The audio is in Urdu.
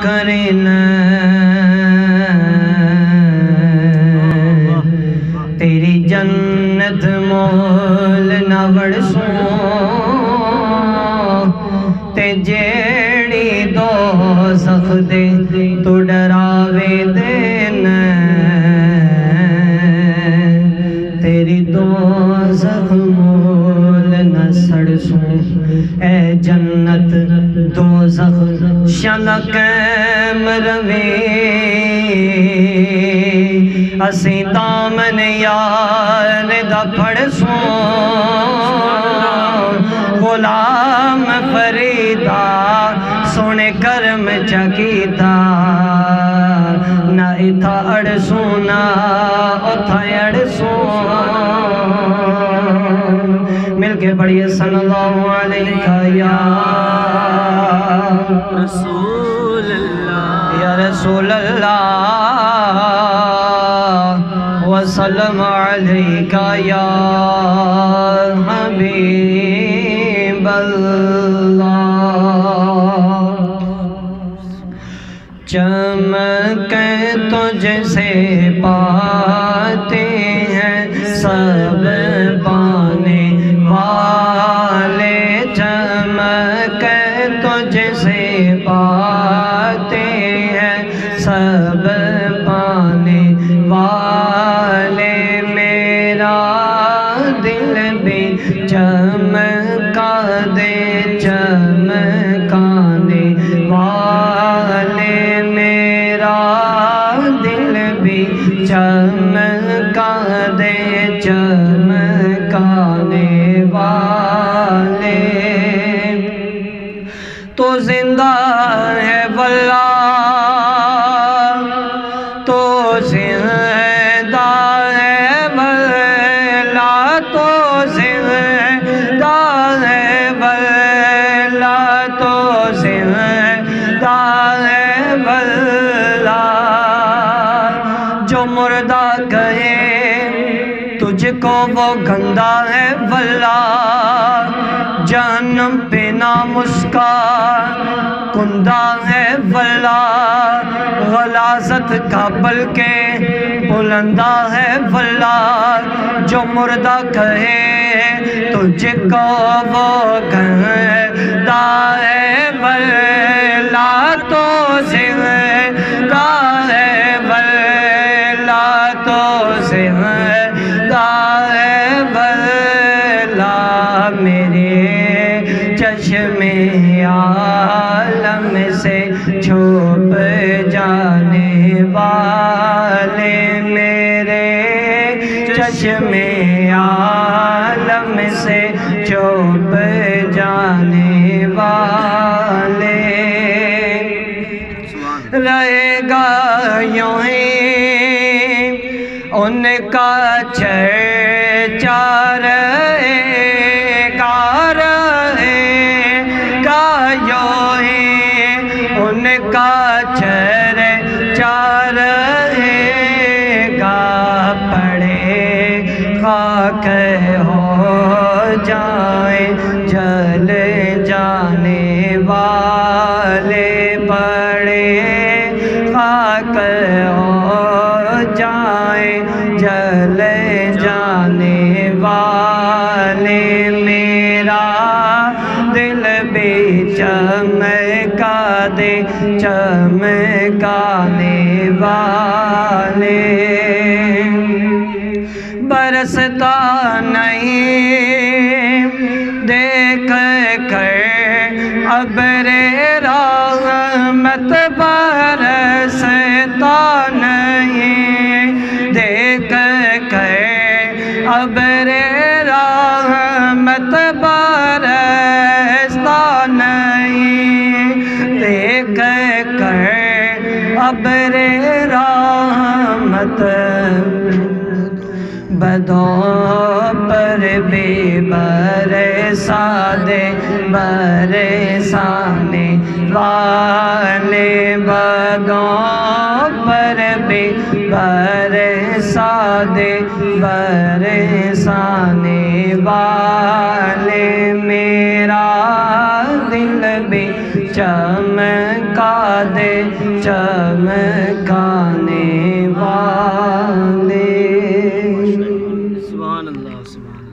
کرنا تیری جنت مول نہ ورسوں تے جیڑی دوزخ دے تو ڈراوے دینا تیری دوزخ مول نہ سڑسوں اے جنت دوزخ شنکم روے اسی دامن یار دا پھڑسوں غلام فریدہ سونے کرم چکیتا نہ اتھا اڑسوں نہ اتھا اڑسوں مل کے پڑھئے صلی اللہ علیہ یا رسول اللہ یا رسول اللہ وسلم علیکہ یا حبیب اللہ چمکیں تجھ سے پاتے ہیں سب پانے والے چمکیں تجھ سے پاتے ہیں سب پانے والے میرا دل بھی چمکا دے چمکانے والے میرا دل بھی چمکا دے چمکانے والے تو زندہ ہے واللہ تو زندہ ہے واللہ تو زندہ ہے واللہ تو زندہ ہے واللہ جو مردہ کہے تجھ کو وہ گندہ ہے واللہ جہنم پہ نہ مسکان کندہ ہے واللہ غلاظت کا بلکہ بلندہ ہے واللہ جو مردہ کہے تجھ کو وہ گندہ ہے واللہ تو زندہ ہے واللہ تو زندہ ہے واللہ میرے چشم عالم سے چھپ جانے والے میرے چشم عالم سے چھپ جانے والے رہے گا یوں ہی ان کا چرچا رہے گا یوں ہی ان کا چرچا رہے گا پڑے خاک ہو جائیں جل جانے والے پڑے خاک ہو جائیں جل جانے والے میرا دل بھی چمکا دے چمکانے والے برستا نہیں دیکھ کر ابر رحمت برستا نہیں دیکھ کر ابر رحمت برستا نہیں دیکھ کر ابر رحمت بدوں پر بھی برسا دے برسانے والے بدوں پر بھی برسا دے برسانے والے میرا دل بھی چمکا دے چمکانے والے. سبحان اللہ سبحان اللہ.